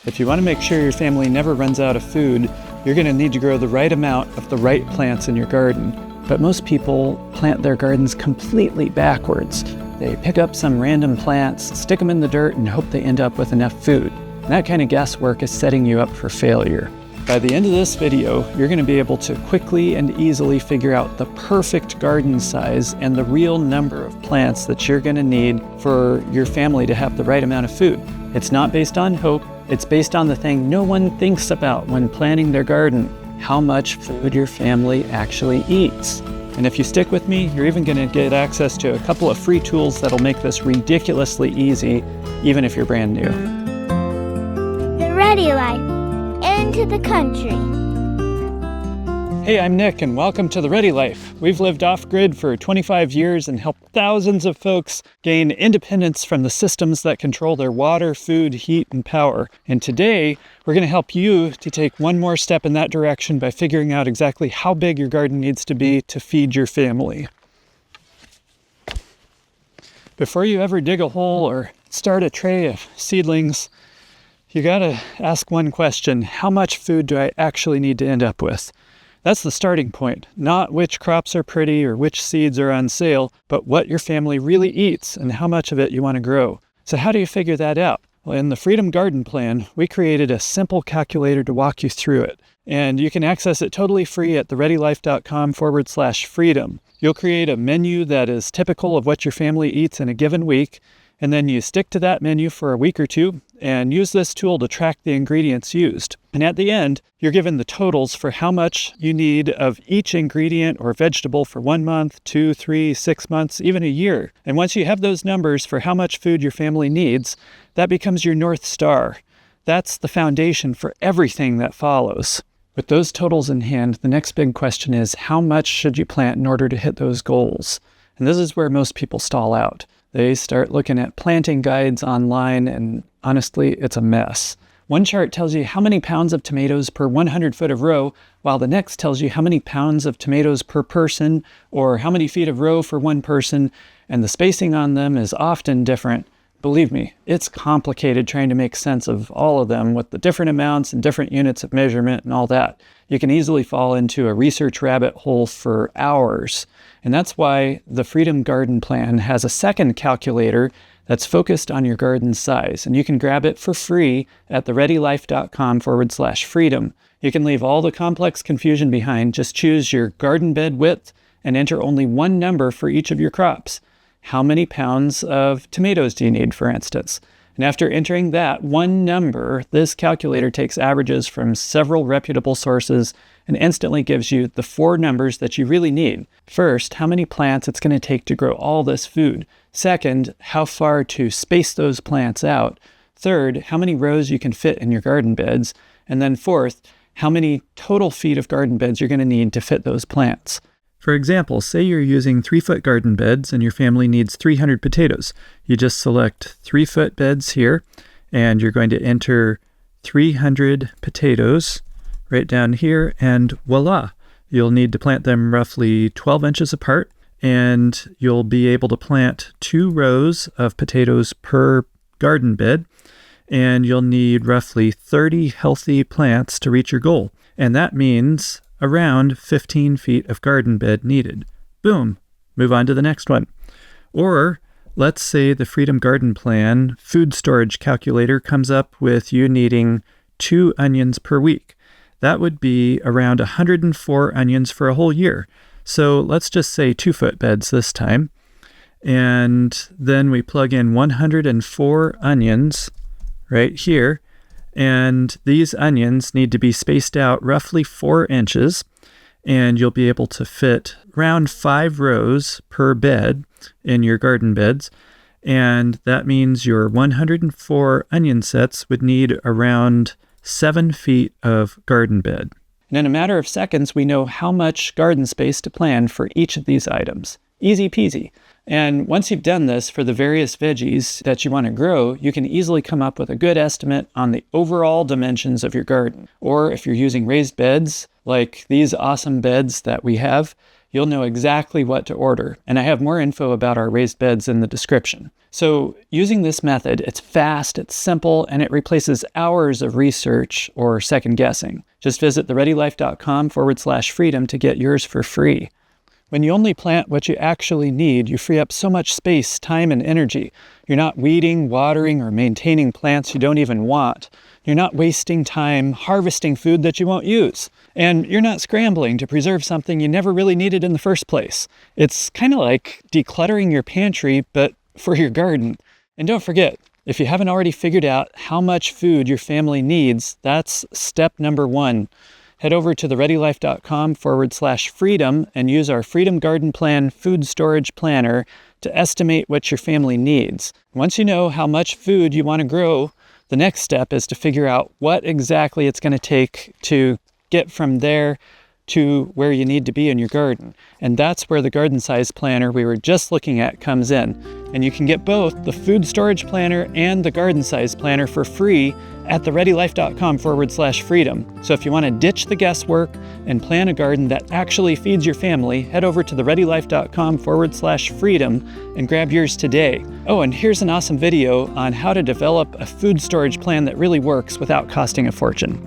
If you want to make sure your family never runs out of food, you're going to need to grow the right amount of the right plants in your garden. But most people plant their gardens completely backwards. They pick up some random plants, stick them in the dirt, and hope they end up with enough food. And that kind of guesswork is setting you up for failure. By the end of this video, you're going to be able to quickly and easily figure out the perfect garden size and the real number of plants that you're going to need for your family to have the right amount of food. It's not based on hope, it's based on the thing no one thinks about when planning their garden: how much food your family actually eats. And if you stick with me, you're even going to get access to a couple of free tools that'll make this ridiculously easy, even if you're brand new. The Ready Life. Into the country. Hey, I'm Nick, and welcome to The Ready Life. We've lived off-grid for 25 years and helped thousands of folks gain independence from the systems that control their water, food, heat, and power. And today, we're going to help you to take one more step in that direction by figuring out exactly how big your garden needs to be to feed your family. Before you ever dig a hole or start a tray of seedlings, you gotta ask one question: how much food do I actually need to end up with? That's the starting point, not which crops are pretty or which seeds are on sale, but what your family really eats and how much of it you want to grow. So how do you figure that out? Well, in the Freedom Garden Plan, we created a simple calculator to walk you through it. And you can access it totally free at thereadylife.com/freedom. You'll create a menu that is typical of what your family eats in a given week, and then you stick to that menu for a week or two and use this tool to track the ingredients used. And at the end, you're given the totals for how much you need of each ingredient or vegetable for 1 month, 2, 3, 6 months, even a year. And once you have those numbers for how much food your family needs, that becomes your North Star. That's the foundation for everything that follows. With those totals in hand, the next big question is, how much should you plant in order to hit those goals? And this is where most people stall out. They start looking at planting guides online, and honestly, it's a mess. One chart tells you how many pounds of tomatoes per 100 foot of row, while the next tells you how many pounds of tomatoes per person, or how many feet of row for one person, and the spacing on them is often different. Believe me, it's complicated trying to make sense of all of them with the different amounts and different units of measurement and all that. You can easily fall into a research rabbit hole for hours. And that's why the Freedom Garden Plan has a second calculator that's focused on your garden size. And you can grab it for free at thereadylife.com/freedom. You can leave all the complex confusion behind. Just choose your garden bed width and enter only one number for each of your crops. How many pounds of tomatoes do you need, for instance? And after entering that one number, this calculator takes averages from several reputable sources and instantly gives you the 4 numbers that you really need. First, how many plants it's going to take to grow all this food. Second, how far to space those plants out. Third, how many rows you can fit in your garden beds. And then fourth, how many total feet of garden beds you're going to need to fit those plants. For example, say you're using 3-foot garden beds and your family needs 300 potatoes. You just select 3-foot beds here, and you're going to enter 300 potatoes right down here, and voila! You'll need to plant them roughly 12 inches apart, and you'll be able to plant 2 rows of potatoes per garden bed, and you'll need roughly 30 healthy plants to reach your goal. And that means around 15 feet of garden bed needed. Boom, move on to the next one. Or let's say the Freedom Garden Plan food storage calculator comes up with you needing 2 onions per week. That would be around 104 onions for a whole year. So let's just say 2-foot beds this time. And then we plug in 104 onions right here. And these onions need to be spaced out roughly 4 inches, and you'll be able to fit around 5 rows per bed in your garden beds. And that means your 104 onion sets would need around 7 feet of garden bed. And in a matter of seconds, we know how much garden space to plan for each of these items. Easy peasy. And once you've done this for the various veggies that you want to grow, you can easily come up with a good estimate on the overall dimensions of your garden. Or if you're using raised beds, like these awesome beds that we have, you'll know exactly what to order. And I have more info about our raised beds in the description. So using this method, it's fast, it's simple, and it replaces hours of research or second guessing. Just visit thereadylife.com/freedom to get yours for free. When you only plant what you actually need, you free up so much space, time, and energy. You're not weeding, watering, or maintaining plants you don't even want. You're not wasting time harvesting food that you won't use. And you're not scrambling to preserve something you never really needed in the first place. It's kind of like decluttering your pantry, but for your garden. And don't forget, if you haven't already figured out how much food your family needs, that's step number 1. Head over to thereadylife.com/freedom and use our Freedom Garden Plan Food Storage Planner to estimate what your family needs. Once you know how much food you want to grow, the next step is to figure out what exactly it's going to take to get from there to where you need to be in your garden. And that's where the garden size planner we were just looking at comes in. And you can get both the food storage planner and the garden size planner for free at thereadylife.com/freedom. So if you want to ditch the guesswork and plan a garden that actually feeds your family, head over to thereadylife.com/freedom and grab yours today. Oh, and here's an awesome video on how to develop a food storage plan that really works without costing a fortune.